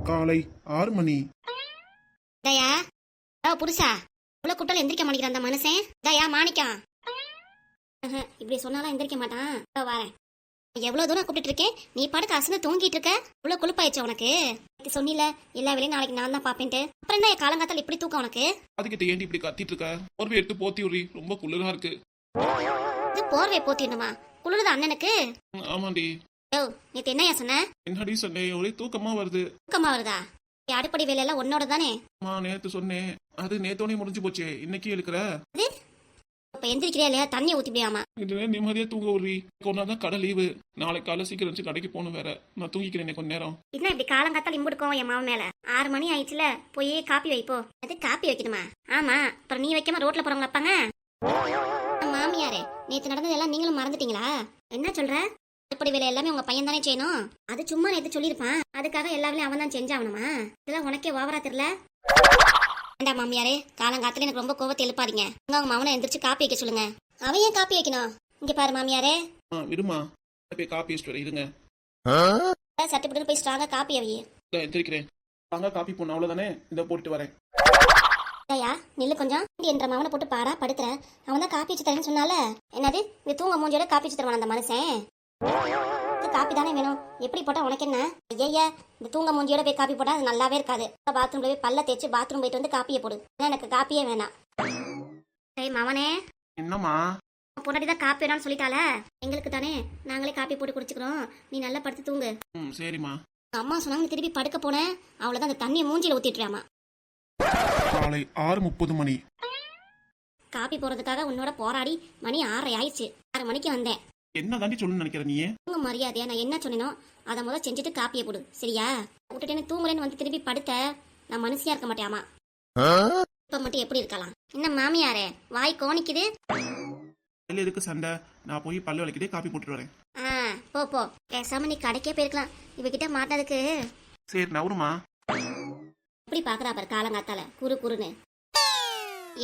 காலை 6 மணி. தயா புருஷா இவ்வளவு கூட்டால எந்திரிக்க மாட்டேங்கிற அந்த மனுஷன். தயா மாணிக்கம் இப்படி சொன்னாலும் எந்திரிக்க மாட்டான். வரேன். எவ்வளவு தூரம் கூப்பிட்டு இருக்கேன், நீ பாட்டுக்கு அசந்து தூங்கிட்டு இருக்க. இவ்வளவு கொழுப்பாயிடுச்சு உனக்கு. சொன்னில எல்லா வேலையும் நாளைக்கு நான் தான் பாப்பேன்ட்டு. அப்புறம் என்ன காலங்காத்தால இப்படி தூக்கம் உனக்கு? அதுக்கிட்ட ஏண்டி இப்படி கத்திட்டு இருக்க? போர்வை எடுத்து போத்தி விடுறி, ரொம்ப குளிரா இருக்கு. இது போர்வை போத்திடணுமா? குளிருது அண்ணனுக்கு. ஆமாண்டி. நேத்து என்னையா சொன்ன? என்னடி சொன்னேன்? ஒரே தூக்கமா வருது. தூக்கமா வருதா? அடுப்படி வேலை எல்லாம் உன்னோட தானே? நேத்து சொன்னேன், அது நேத்தோனே முடிஞ்சு போச்சே. இன்னைக்கு இருக்கிற இப்ப எந்திரிக்கிறியா இல்லையா? தண்ணியை ஊத்திப்பியாமா? நிம்மதியா தூங்க விடுறி. கொண்டாதான் கடை லீவு. நாளைக்கு காலை சீக்கிரம் வச்சு கடைக்கு போகணும் வேற. நான் தூங்கிக்கிறேன் கொஞ்ச நேரம். என்ன இப்படி காலங்காத்தால் இம்புடுக்கும் என் மாவன் மேல? 6 மணி ஆயிடுச்சுல, போய் காப்பி வைப்போ. அது காப்பி வைக்கணுமா? ஆமா, அப்புறம் நீ வைக்காம ரோட்ல போறவங்க வைப்பாங்க. மாமியாரே, நேத்து நடந்தது எல்லாம் நீங்களும் மறந்துட்டீங்களா? என்ன சொல்ற? அடுப்படி வேலை எல்லாமே உங்க பையன் தானே செய்யணும். அது சும்மா நேத்து சொல்லிருப்பான், அதுக்காக எல்லா வேலையும் அவன் தான் செஞ்சாகணுமா? இதெல்லாம் உனக்கே ஓவரா தெரியல. ஏண்டா மாமியாரே, காலங்காத்துல எனக்கு ரொம்ப கோவத்தை எழுப்பாதீங்க. உங்க மவனை எந்திரிச்சு காப்பி வைக்க சொல்லுங்க. அவன் ஏன் காப்பி வைக்கணும்? இங்க பாரு மாமியாரே. விடுமா, போய் காப்பி வச்சுட்டு இருங்க. சட்டுப்பட்டு போய் ஸ்ட்ராங்கா காப்பி அவையே. எந்திரிக்கிறேன். ஸ்ட்ராங்கா காப்பி போடணும், அவ்வளவுதானே? இதை போட்டுட்டு வரேன். ஐயா நில்லு கொஞ்சம். என்ற மவனை போட்டு பாடா படுத்துற. அவன் தான் காப்பி வச்சு தரேன்னு சொன்னால. என்னது இந்த தூங்க மூஞ்சியோட காப்பி வச்சு தருவான் அந்த மனுஷன்? காப்பி தானே வேணும், எப்படி போட்டா உனக்கு என்ன? ஐயா, இந்த தூங்க மூஞ்சியோட போய் காப்பி போட்டா அது நல்லாவே இருக்காது. பாத்ரூம்ல போய் பல்ல தேய்ச்சி பாத்ரூம் போயிட்டு வந்து காப்பியை போடு. எனக்கு காப்பியே வேணாம். மவனே. என்னம்மா? பொண்டாட்டிதான் காப்பி வேணாம்னு சொல்லிட்டால, எங்களுக்கு தானே, நாங்களே காப்பி போட்டு குடிச்சுக்கிறோம். நீ நல்லா படுத்து தூங்கு. சரிம்மா. அம்மா சொன்னாங்க திருப்பி படுக்க போனேன், அவ்வளவுதான் அந்த தண்ணியை மூஞ்சில ஊத்திட்டுறாமா. காலை 6:30 மணி. காப்பி போறதுக்காக உன்னோட போராடி மணி 6:30 ஆயிடுச்சு. 6 மணிக்கு வந்தேன். என்ன தாண்டி சொல்லணும்னு நினைக்கிற நீ? உங்க மரியாதையா நான் என்ன சொன்னோ அதை முதல் செஞ்சுட்டு காப்பியை போடு, சரியா? விட்டுட்டு தூங்குறேன்னு வந்து திருப்பி படுத்த நான் மனுஷியா இருக்க மாட்டேமா. இப்ப மட்டும் எப்படி இருக்கலாம்? என்ன மாமியாரே வாய் கோணிக்குது? எதுக்கு சண்டை? நான் போய் பல்ல விளக்கிட்டே காப்பி போட்டுட்டு வரேன். போ போ, பேசாம நீ கடைக்கே போயிருக்கலாம். இவகிட்ட மாட்டதுக்கு. சரி நவருமா. எப்படி பாக்குறா பாரு காலங்காத்தால குறு குறுன்னு.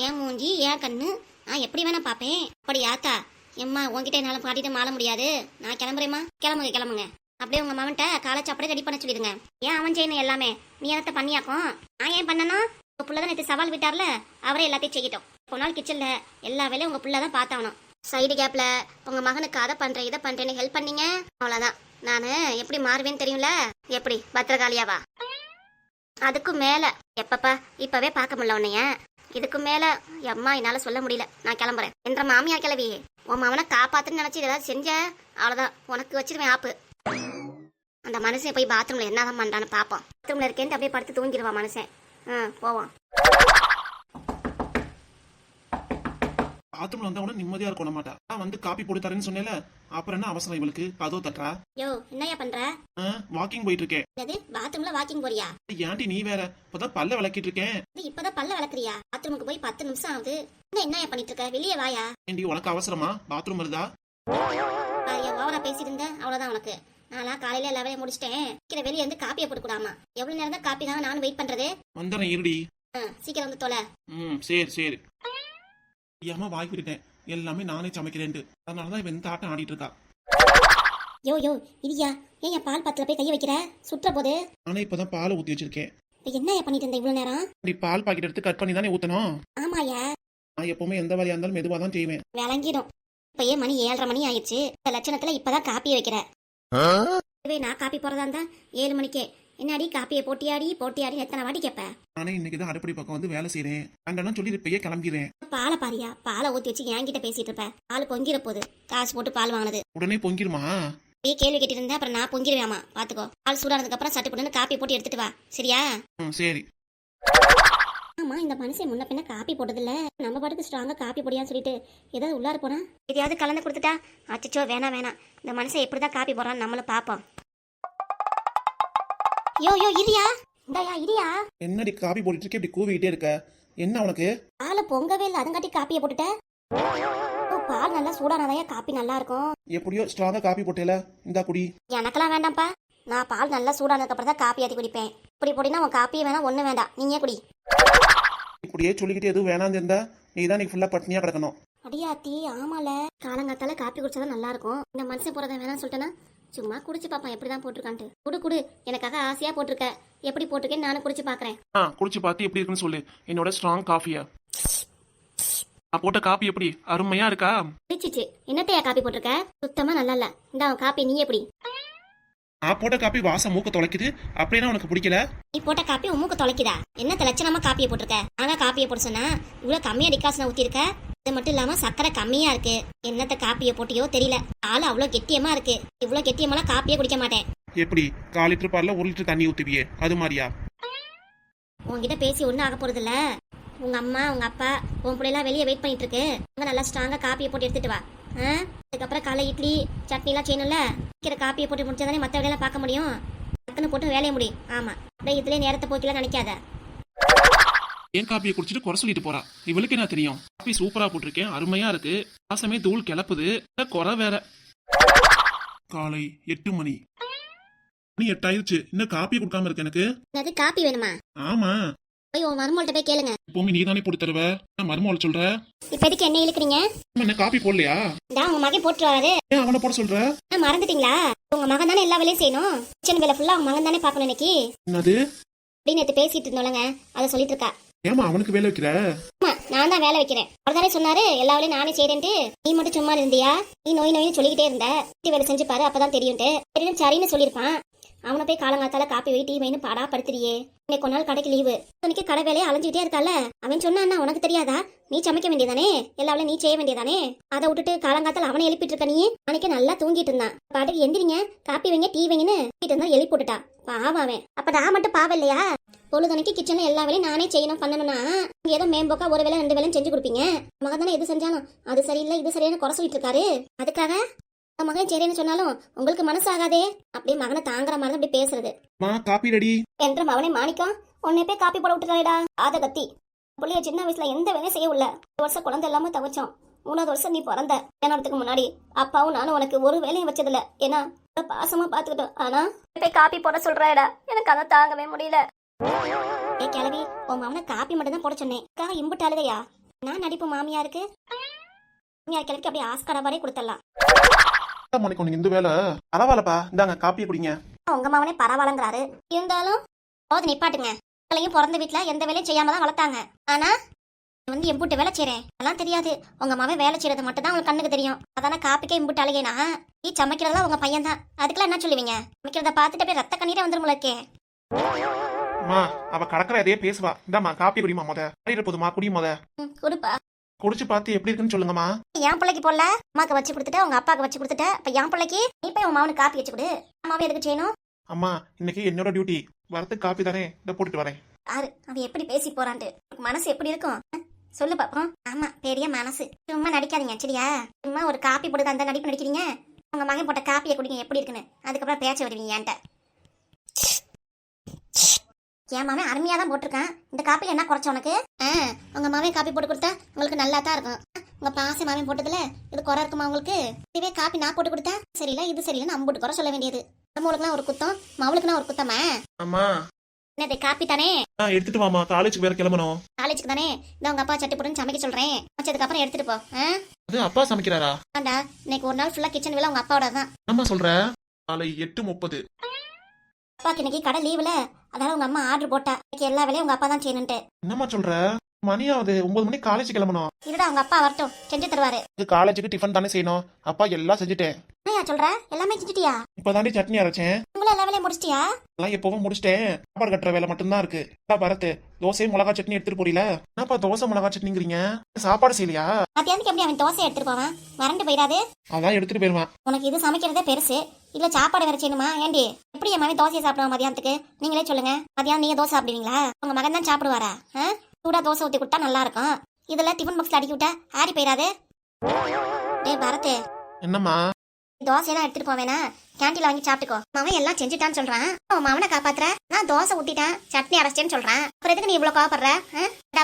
ஏன் மூஞ்சி ஏன் கண்ணு நான் எப்படி வேணா பாப்பேன். அப்படி யாத்தா எம்மா உங்ககிட்ட என்னால காட்டிட்டு மாற முடியாது. நான் கிளம்புறேம்மா. கிளம்புங்க கிளம்புங்க. அப்படியே உங்க மாவன்ட்ட காலை சாப்பாடு ரெடி பண்ண சொல்லிடுங்க. ஏன் அவன் செய்யணும் எல்லாமே? நீ என்னத்த பண்ணியாக்கும்? நான் ஏன் பண்ணணும்? உங்க புள்ளதான் நேற்று சவால் விட்டார்ல, அவரே எல்லாத்தையும் செய்யட்டும். ஒரு நாள் கிச்சன்ல எல்லா வேலையும் உங்க புள்ளதான் பார்த்தாகணும். சைடு கேப்ல உங்க மகனுக்கு அதை பண்றேன் இதை பண்றேன்னு ஹெல்ப் பண்ணீங்க, அவ்வளவுதான். நானு எப்படி மாறுவேன்னு தெரியும்ல? எப்படி பத்திரகாளியாவா? அதுக்கும் மேல எப்பப்பா இப்பவே பார்க்க முடியல உன்னைய. இதுக்கும் மேல அம்மா என்னால சொல்ல முடியல. நான் கிளம்புறேன். என்ற மாமியார் கிளவி உன் அவனை காப்பாத்துன்னு நினைச்சு ஏதாவது செஞ்ச அவ்வளவுதான், உனக்கு வச்சிருவேன் ஆப்பு. அந்த மனுஷன் போய் பாத்ரூம்ல என்னதான் பண்றான்னு பாப்போம். பாத்ரூம்ல இருக்கேன் அப்படியே படுத்து தூங்கிடுவான் மனுஷன். போவான். பாத்ரூம்ல வந்தா கூட நிம்மதியா இருக்க மாட்டா. வந்து காப்பி போட்டு தரேன்னு சொன்னேல, அப்புறம் என்ன அவசரம் இவளுக்கு? கதவு தட்டுறா. யோ என்னையா பண்ற? வாக்கிங் போயிட்டு இருக்கேன். பாத்ரூம்ல வாக்கிங் போறியா? ஏன்டி நீ வேற? இப்பதான் பல்ல விளக்கிட்டு இருக்கேன். இப்பதான் பல்ல விளக்குறியா? பாத்ரூமுக்கு போய் 10 நிமிஷம் ஆகுது. என்னையா பண்ணிட்டு இருக்க? வெளியே வாயா. ஏண்டி உனக்கு அவசரமா? பாத்ரூம் வருதா? ஓவரா பேசிட்டு இருந்த அவ்வளவுதான் உனக்கு. நான் காலையில எல்லா வேலையும் முடிச்சிட்டேன். வெளியே வந்து காப்பியை போட்டு கூடாமா. எவ்வளவு நேரம் தான் காப்பி தான் நானும் வெயிட் பண்றது. வந்துறேன் இருடி. சீக்கிரம் வந்து தொலை. சரி சரி. ஏமா வாய் விட்டுட்டேன், எல்லாமே நானே சமைக்கிறேன்ட்டு. அதனாலதான் இவன் இந்த ஆட்டம் ஆடிட்டு இருக்கா. யோ யோ இடியா, ஏன் பால் பாத்திர போய் கைய வைக்கிற? சுற்ற போது. ஆனா இப்பதான் பாலை ஊத்தி வச்சிருக்கேன். என்னையா பண்ணிட்டு இருந்த இவ்வளவு நேரம்? நீ பால் பாக்கெட் எடுத்து கட் பண்ணி தானே ஊத்தணும். ஆமாயா. நான் எப்பவுமே எந்த வேலையா இருந்தாலும் மெதுவா தான் செய்வேன். விளங்கிடும். இப்பயே மணி 7:30 மணி ஆயிடுச்சு. இந்த லட்சணத்துல இப்பதான் காப்பி வைக்கிற. நான் காப்பி போறதா இருந்தா 7 மணிக்கே என்னாடி காப்பியை போட்டியாடி போட்டியாடி எத்தனை வாட்டி கேப்ப? நானே இன்னைக்குதான் அடுப்படி பக்கம் வந்து வேலை செய்யறேன். அங்கெல்லாம் சொல்லி இப்பயே கிளம்பிடுறேன். பாலை பாரியா, பாலை ஊத்தி வச்சு என்கிட்ட பேசிட்டு இருப்ப. பால் பொங்கிற போது காசு போட்டு பால் வாங்கினது உடனே பொங்கிருமா? கேள்வி கேட்டு இருந்தா அப்புறம் நான் பொங்கிருவேமா. பாத்துக்கோ. பால் சூடானதுக்கு அப்புறம் சட்டு போட்டு காப்பி போட்டு எடுத்துட்டு வா, சரியா? சரி. ஆமா, இந்த மனுஷன் முன்ன பின்ன காப்பி போட்டது இல்ல. நம்ம பாட்டுக்கு ஸ்ட்ராங்கா காப்பி போடியான்னு சொல்லிட்டு ஏதாவது உள்ளார போனா எதையாவது கலந்து கொடுத்துட்டா அச்சோ வேணாம் வேணாம். இந்த மனுஷன் எப்படிதான் காப்பி போடுறான்னு நம்மளும் பாப்போம். யோ யோ இரியா, இந்தாயா இரியா. என்னடி காப்பி போட்டுட்டு இருக்க? இப்படி கூவிக்கிட்டே இருக்க, என்ன உனக்கு? பாலை பொங்கவே இல்லை, அதங்காட்டி காப்பியை போட்டுட்ட. பால் நல்லா சூடானதையா காப்பி நல்லா இருக்கும். எப்படியோ ஸ்ட்ராங்கா காப்பி போட்டேல, இந்தா குடி. எனக்கெல்லாம் வேண்டாம்ப்பா. நான் பால் நல்லா சூடானதுக்கு அப்புறம் தான் காப்பி ஆத்தி குடிப்பேன். இப்படி போடினா உன் காப்பியே வேணாம், ஒண்ணு வேண்டாம், நீங்க குடி. இப்படியே சொல்லிக்கிட்டு எதுவும் வேணாம் இருந்தா நீ தான் ஃபுல்லா பட்னியா கிடக்கணும். அடியாத்தி ஆமால, காலங்காத்தால காப்பி குடிச்சாதான் நல்லா இருக்கும். இந்த மனுஷன் போறத வேணாம்னு சொல்லிட்டேன்னா சும்மா குடிச்சு பாப்பேன் எப்படிதான் போட்டிருக்கான்ட்டு. குடு குடு, எனக்காக ஆசையா போட்டிருக்க. எப்படி போட்டிருக்கேன்னு நானும் குடிச்சு பாக்குறேன். குடிச்சு பார்த்து எப்படி இருக்குன்னு சொல்லு. என்னோட ஸ்ட்ராங் காஃபியா? நான் போட்ட காப்பி எப்படி அருமையா இருக்கா? பிடிச்சிச்சு. என்னத்தையா காப்பி போட்டிருக்க? சுத்தமா நல்லா இல்ல. இந்த அவன் காப்பி நீ எப்படி? நான் போட்ட காப்பி வாசம் மூக்க தொலைக்குது. அப்படின்னா உனக்கு பிடிக்கல? நீ போட்ட காப்பி உமுக்கு தொலைக்குதா? என்ன லட்சணமா காப்பியை போட்டிருக்க? ஆனா காப்பியை போட்டு சொன்னா இவ்வளவு கம்மியா டிகாசனை ஊத்தி இருக்க. அது மட்டும் இல்லாம சக்கரை கம்மியா இருக்கு. என்னத்த காப்பியை போட்டியோ தெரியல. ஆளு அவ்வளவு கெட்டியமா இருக்கு. இவ்வளவு கெட்டியமெல்லாம் காப்பியே குடிக்க மாட்டேன். எப்படி 1/4 லிட்டர் பால்ல 1 லிட்டர் தண்ணி ஊத்துவியே அது மாதிரியா? உன்கிட்ட பேசி ஒன்றும் ஆக போறது இல்ல. உங்க அம்மா உங்க அப்பா உன் பிள்ளைலாம் வெளியே வெயிட் பண்ணிட்டு இருக்கு. அங்க நல்லா ஸ்ட்ராங்கா காப்பியை போட்டு எடுத்துட்டு வா. அதுக்கப்புறம் காலை இட்லி சட்னிலாம் செய்யணும்ல. சீக்கிர காப்பியை போட்டு முடிச்சாதானே மற்ற வேலையெல்லாம் பார்க்க முடியும். டக்குன்னு போட்டு வேலைய முடியும். ஆமா, அப்படியே இதுலயே நேரத்தை போய்க்கலாம் நினைக்காத. என் காப்பியை குடிச்சிட்டு குறை சொல்லிட்டு போறா. இவளுக்கு என்ன தெரியும்? காப்பி சூப்பரா போட்டிருக்கேன், அருமையா இருக்கு. வாசமே தூள் கிளப்புது. குறை வேற. காலை 8 மணி. மணி 8 ஆயிடுச்சு. இன்னும் காப்பியை கொடுக்காம இருக்கு எனக்கு. அது காப்பி வேணுமா? ஆமா. போய் உன் மருமகள்கிட்ட போய் கேளுங்க. இப்போமே நீ தானே போட்டு தருவ. மருமகள் சொல்ற. இப்போதைக்கு என்ன இழுக்கிறீங்க? என்ன காப்பி போடலையா? உங்க மகன் போட்டு வராரு. ஏன் அவனை போட சொல்ற? மறந்துட்டீங்களா? உங்க மகன் தானே எல்லா வேலையும் செய்யணும். கிச்சன் வேலை ஃபுல்லா உங்க மகன் தானே பாக்கணும் இன்னைக்கு. என்னது அப்படின்னு நேத்து பேசிட்டு இருந்தோம்லங்க, அதை சொல்லிட்டு இருக்கா. ஏமா அவனுக்கு வேலை வைக்கிற? ஆமா, நான் தான் வேலை வைக்கிறேன். அவர் தானே சொன்னாரு எல்லா வேலையும் நானே செய்யறேன்ட்டு. நீ மட்டும் சும்மா இருந்தியா? நீ நோய் நோயின்னு சொல்லிக்கிட்டே இருந்த. வீட்டு வேலை செஞ்சு பாரு அப்பதான் தெரியும்ட்டு. சரின்னு சொல்லியிருப்பான். அவனை போய் காலங்காத்தால காப்பி வை டீ வைன்னு பாடா படுத்துறியே. இன்னைக்கு ஒரு நாள் கடைக்கு லீவு. இன்னைக்கு கடை வேலையை அலைஞ்சிட்டே இருக்கால. அவன் சொன்னா உனக்கு தெரியாதா? நீ சமைக்க வேண்டியதானே, எல்லா வேலையும் நீ செய்ய வேண்டியதானே. அதை விட்டுட்டு காலங்காத்தால அவனை எழுப்பிட்டு இருக்க. நீ அன்னைக்கு நல்லா தூங்கிட்டு இருந்தான். பாட்டுக்கு எந்திரிங்க காப்பி வைங்க டீ வைங்கன்னு இருந்தா எழுப்பி போட்டுட்டா. பாவாவே. அப்ப நான் மட்டும் பாவம் இல்லையா? பொழுதுனைக்கு கிச்சன்ல எல்லா வேலையும் நானே செய்யணும் பண்ணணும்னா நீங்க ஏதோ மேம்போக்கா ஒரு வேலை 2 வேலையும் செஞ்சு கொடுப்பீங்க. மகன் தானே எது செஞ்சாலும் அது சரியில்லை இது சரியான குறை சொல்லிட்டு இருக்காரு. அதுக்காக மகன் சரின்னு சொன்னாலும் உங்களுக்கு மனசு ஆகாதே. அப்படியே மகனை தாங்குற மாதிரி அப்படி பேசுறது. காப்பி ரெடி என்ற மகனே மாணிக்கம் உன்னை போய் காப்பி போட விட்டுறாடா. ஆத கத்தி பிள்ளைய சின்ன வயசுல எந்த வேலையும் செய்ய உள்ள. 1 வருஷம் குழந்தை எல்லாமே தவச்சோம். 3வது வருஷம் நீ பிறந்த நேரத்துக்கு முன்னாடி அப்பாவும் நானும் உனக்கு ஒரு வேலையும் வச்சதில்ல. ஏன்னா பாசமா பாத்துக்கிட்டோம். ஆனா போய் காப்பி போட சொல்றாடா. எனக்கு அதை தாங்கவே முடியல. ஏ கிளவி, உன் மாமனை காப்பி மட்டும் தான் போட சொன்னேன். இம்புட்டு அழுதையா? நான் நடிப்பு மாமியாருக்கு மாமியார் கிளவிக்கு அப்படியே ஆஸ்கார வரை கொடுத்துடலாம். இந்த வேலை பரவாயில்லப்பா. இந்தாங்க காப்பியை குடிங்க. உங்க மாவனே பரவாயில்லங்கிறாரு. இருந்தாலும் போது நிப்பாட்டுங்க. பிள்ளையும் பிறந்த வீட்டுல எந்த வேலையும் செய்யாம தான் வளர்த்தாங்க. ஆனா வந்து எம்புட்டு வேலை செய்றேன் அதெல்லாம் தெரியாது. உங்க மாவன் வேலை செய்யறது மட்டும் தான் உங்களுக்கு கண்ணுக்கு தெரியும். அதான காப்பிக்கே இம்புட்டு அழுகேனா? நீ சமைக்கிறதா உங்க பையன் தான். அதுக்கெல்லாம் என்ன சொல்லுவீங்க? சமைக்கிறத பார்த்துட்டு அப்படியே ரத்த கண்ணீரே வந்துருமுல இருக்கே. அவ கடற்கரை அதே பேசுவா. இந்தாமா காப்பி குடிமா. போதுமா குடி. கொடுப்பா. குடிச்சு பார்த்து எப்படி இருக்குன்னு சொல்லுங்கம்மா. என் பிள்ளைக்கு போடல, அம்மாக்கு வச்சு கொடுத்துட்ட, உங்க அப்பாக்கு வச்சு கொடுத்துட்ட. இப்ப என் பிள்ளைக்கு நீ போய் உன் மாவனுக்கு காப்பி வச்சு கொடு. அம்மாவே எதுக்கு செய்யணும்? அம்மா இன்னைக்கு என்னோட டியூட்டி. வரத்துக்கு காப்பி தானே, இதை போட்டுட்டு வரேன். யாரு அவன் எப்படி பேசி போறான்ட்டு மனசு எப்படி இருக்கும் சொல்லு பாப்போம். ஆமா பெரிய மனசு. சும்மா நடிக்காதீங்க சரியா? சும்மா ஒரு காப்பி போட்டு அந்த நடிப்பு நடிக்கிறீங்க. உங்க மகன் போட்ட காப்பியை குடிங்க எப்படி இருக்குன்னு. அதுக்கப்புறம் பேச்ச வருவீங்க என்கிட்ட. என் மாவன் அருமையா தான் போட்டிருக்கான். இந்த காப்பில என்ன குறைச்ச உனக்கு? உங்க மாவன் காப்பி போட்டு கொடுத்தா உங்களுக்கு நல்லா தான் இருக்கும். உங்க பாச மாவன் போட்டதுல இது குறை இருக்குமா உங்களுக்கு? இதுவே காப்பி நான் போட்டு கொடுத்தா சரியில்லை இது சரியில்லை நம்ம போட்டு குறை சொல்ல வேண்டியது. நம்மளுக்குலாம் ஒரு குத்தம் மவளுக்குனா ஒரு குத்தமா? அம்மா என்னது காப்பி தானே எடுத்துட்டு வாமா. காலேஜுக்கு வேற கிளம்பணும். காலேஜுக்கு தானே இந்த உங்க அப்பா சட்டி போட்டு சமைக்க சொல்றேன். வச்சதுக்கு அப்புறம் எடுத்துட்டு போ. அது அப்பா சமைக்கிறாரா? ஆண்டா இன்னைக்கு ஒரு நாள் ஃபுல்லா கிச்சன் வேலை உங்க அப்பாவோட தான். அம்மா சொல்ற. காலை 8:30. அப்பாக்கு இன்னைக்கு கடை லீவுல அதனால உங்க அம்மா ஆர்டர் போட்டா இன்னைக்கு எல்லா வேலையும் உங்க அப்பா தான் செய்யணும்ட்டு. என்னம்மா சொல்ற? மணியாவது 9 மணிக்கு காலேஜ் கிளம்பணும். இருடா உங்க அப்பா வரட்டும் செஞ்சு தருவாரு. காலேஜுக்கு டிஃபன் தானே செய்யணும். அப்பா எல்லாம் செஞ்சுட்டேன். என்னையா சொல்ற? எல்லாமே செஞ்சுட்டியா? இப்பதாண்டி சட்னி அரைச்சேன். உங்களை எல்லா வேலையும் முடிச்சிட்டியா? எல்லாம் எப்பவும் முடிச்சிட்டேன். சாப்பாடு கட்டுற வேலை மட்டும்தான் இருக்கு. பரத்து தோசை மிளகா சட்னி எடுத்துட்டு போறீல. என்னப்பா தோசை மிளகா சட்னிங்கிறீங்க? சாப்பாடு செய்யலையா? மத்தியானத்துக்கு எப்படி அவன் தோசை எடுத்துட்டு போவான்? மறந்து போயிடாது. அதான் எடுத்துட்டு போயிருவான். உனக்கு இது சமைக்கிறதே பெருசு இல்ல சாப்பாடு வேற செய்யணுமா? ஏண்டி எப்படி என் மகன் தோசையை சாப்பிடுவான் மதியானத்துக்கு? நீங்களே சொல்லுங்க. மதியானம் நீங்க தோசை சாப்பிடுவீங்களா? உங்க மகன் தான் சாப்பிடுவாரா? சூடா தோசை ஊத்தி கொடுத்தா நல்லா இருக்கும். இதுல டிஃபன் பாக்ஸ்ல அடிக்கி விட்டா ஆறி போயிடாது. டேய் பரத், என்னம்மா தோசையெல்லாம் எடுத்துட்டு போவேனா? கேண்டீன்ல வாங்கி சாப்பிட்டுக்கோ. அவன் எல்லாம் செஞ்சுட்டான்னு சொல்றான். அவன் அவனை காப்பாத்துற. நான் தோசை ஊத்திட்டேன் சட்னி அரைச்சேன்னு சொல்றான். அப்புறம் எதுக்கு நீ இவ்வளவு கோவப்படுற?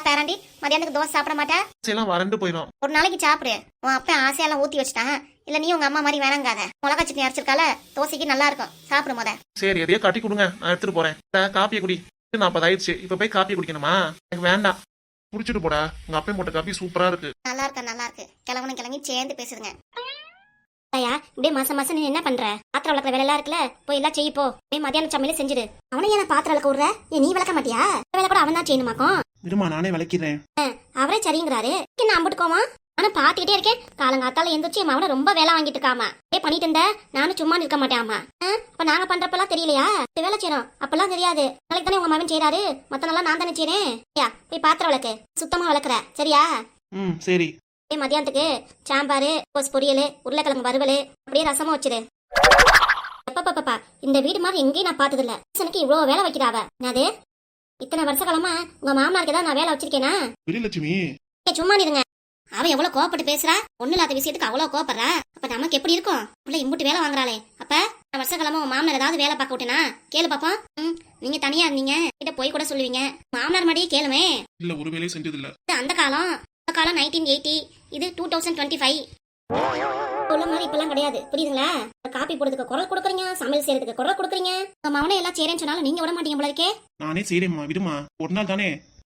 பேராண்டி மதியானத்துக்கு தோசை சாப்பிட மாட்டேன். வறண்டு போயிடும். ஒரு நாளைக்கு சாப்பிடு. உன் அப்ப ஆசையெல்லாம் ஊத்தி வச்சுட்டான். இல்ல நீ உங்க அம்மா மாதிரி வேணாங்காத. மிளகா சட்னி அரைச்சிருக்கால தோசைக்கு நல்லா இருக்கும். சாப்பிடும் போத. சரி எதையோ கட்டி கொடுங்க நான் எடுத்துட்டு போறேன். காப்பியை குடி. 40 ஆயிடுச்சு. இப்ப போய் காப்பி குடிக்கணுமா? எனக்கு வேண்டாம். குடிச்சிட்டு போடா. உங்க அப்பையும் போட்ட காப்பி சூப்பரா இருக்கு. நல்லா இருக்கு நல்லா இருக்கு. கிளம்பி சேர்ந்து பேசுதுங்க. ஐயா இப்படியே மாசம் மாசம் நீ என்ன பண்ற? பாத்திரம் விளக்குற வேலை எல்லாம் இருக்குல்ல, போய் எல்லாம் செய்ய போ. போய் மத்தியான சமையல செஞ்சிடு. அவனை ஏன் பாத்திரம் விளக்க விடுற? நீ விளக்க மாட்டியா? வேலை கூட அவன் தான் செய்யணுமாக்கும். விடுமா, நானே விளக்கிறேன். அவரே சரிங்கிறாரு. என்ன அம்பிட்டுக்கோமா? ஆனா பாத்துக்கிட்டே இருக்கேன், காலங்காத்தால எந்திரிச்சு என் அவனை ரொம்ப வேலை வாங்கிட்டு இருக்காமா. பண்ணிட்டு இருந்த நானும் சும்மா இருக்க மாட்டேன். அப்ப நாங்க பண்றப்பெல்லாம் தெரியலையா? வேலை செய்யறோம் அப்பெல்லாம் தெரியாது. நாளைக்கு தானே உங்க மகன் செய்யறாரு, மத்த நாளா நான் தானே செய்யறேன். போய் பாத்திரம் விளக்கு, சுத்தமா விளக்குற சரியா? சரி. மத்தியானத்துக்கு சாம்பார், கோஸ் பொரியல், உருளைக்கிழங்கு வறுவல், அப்படியே ரசமும் வச்சிரு. எப்பப்பா இந்த வீடு மாதிரி எங்கேயும் நான் பார்த்தது இல்ல. எனக்கு இவ்வளவு வேலை வைக்கிறாவ. அது இத்தனை வருஷ காலமா உங்க மாமனாருக்கு தான் நான் வேலை வச்சிருக்கேனா? விஜயலட்சுமி சும்மா நிருங்க. அவ எவ்வளவு கோவப்பட்டு பேசுறா, ஒண்ணு இல்லாத விஷயத்துக்கு அவ்வளவு கோவப்படுறா. அப்ப நமக்கு எப்படி இருக்கும்? உள்ள இம்புட்டு வேலை வாங்குறாளே. அப்ப வருஷ காலமா உங்க மாமனார் ஏதாவது வேலை பார்க்க விட்டேனா? கேளு பாப்போம். நீங்க தனியா இருந்தீங்க, கிட்ட போய் கூட சொல்லுவீங்க. மாமனார் மாதிரியே கேளுமே. இல்ல, ஒரு வேலையும் செஞ்சது இல்ல. அந்த காலம் 1980, இது 2025. உள்ள மாதிரி இப்பெல்லாம் கிடையாது, புரியுதுங்களா? காப்பி போடுறதுக்கு குரல் கொடுக்குறீங்க, சமையல் செய்யறதுக்கு குரல் கொடுக்குறீங்க. மவனை எல்லாம் செய்யறேன்னு சொன்னாலும் நீங்க விட மாட்டீங்க போல இருக்கே. நானே செய்யறேம்மா, விடுமா. ஒரு நாள் தானே.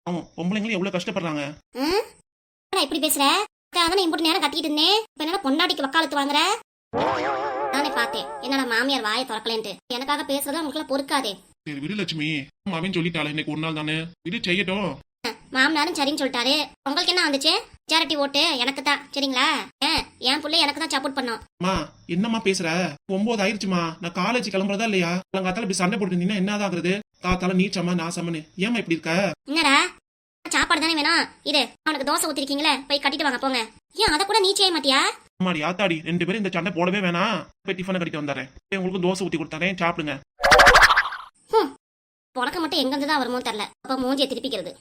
அவன் பொம்பளைங்களும் எவ்வளவு கஷ்டப்படுறாங்க. இப்படி பேசுற? அதான் இம்புட்டு நேரம் கத்திட்டு இருந்தேன். இப்ப என்ன பொண்டாட்டிக்கு வக்காலத்து வாங்குற? நானே பார்த்தேன் என்னடா மாமியார் வாயை திறக்கலன்ட்டு. எனக்காக பேசுறதா உங்களுக்கு பொறுக்காதே. சரி விடு லட்சுமி, அவன் சொல்லிட்டாளே இன்னைக்கு ஒரு நாள் தானே, விடு செய்யட்டும். மாமனாரும் சரின்னு சொல்லிட்டாரு. உங்களுக்கு என்ன வந்துச்சு? சேரிட்டி ஓட்டு எனக்கு தான், சரிங்களா? என் புள்ள எனக்கு தான் சப்போர்ட் பண்ணோம். அம்மா என்னம்மா பேசுற? 9 ஆயிடுச்சுமா. நான் காலேஜ் கிளம்புறதா இல்லையா? காத்தால இப்படி சண்டை போட்டு நின்னா என்னதான் ஆகுறது? காத்தால நீ சம நான் சமனு. ஏமா இப்படி இருக்க? என்னடா சாப்பாடு தானே வேணும்? இது அவனுக்கு தோசை ஊத்திருக்கீங்களே, போய் கட்டிட்டு வாங்க போங்க. ஏன் அதை கூட நீ செய்ய மாட்டியா? அம்மாடி ஆத்தாடி, 2 பேரும் இந்த சண்டை போடவே வேணாம். போய் டிஃபனை கட்டிட்டு வந்துடுறேன். உங்களுக்கு தோசை ஊத்தி கொடுத்தாரேன், சாப்பிடுங்க. புழக்க மட்டும் எங்க இருந்து தான் வருமோ தெரியல. அப்ப மூஞ்சியை திருப்பிக்கிறது.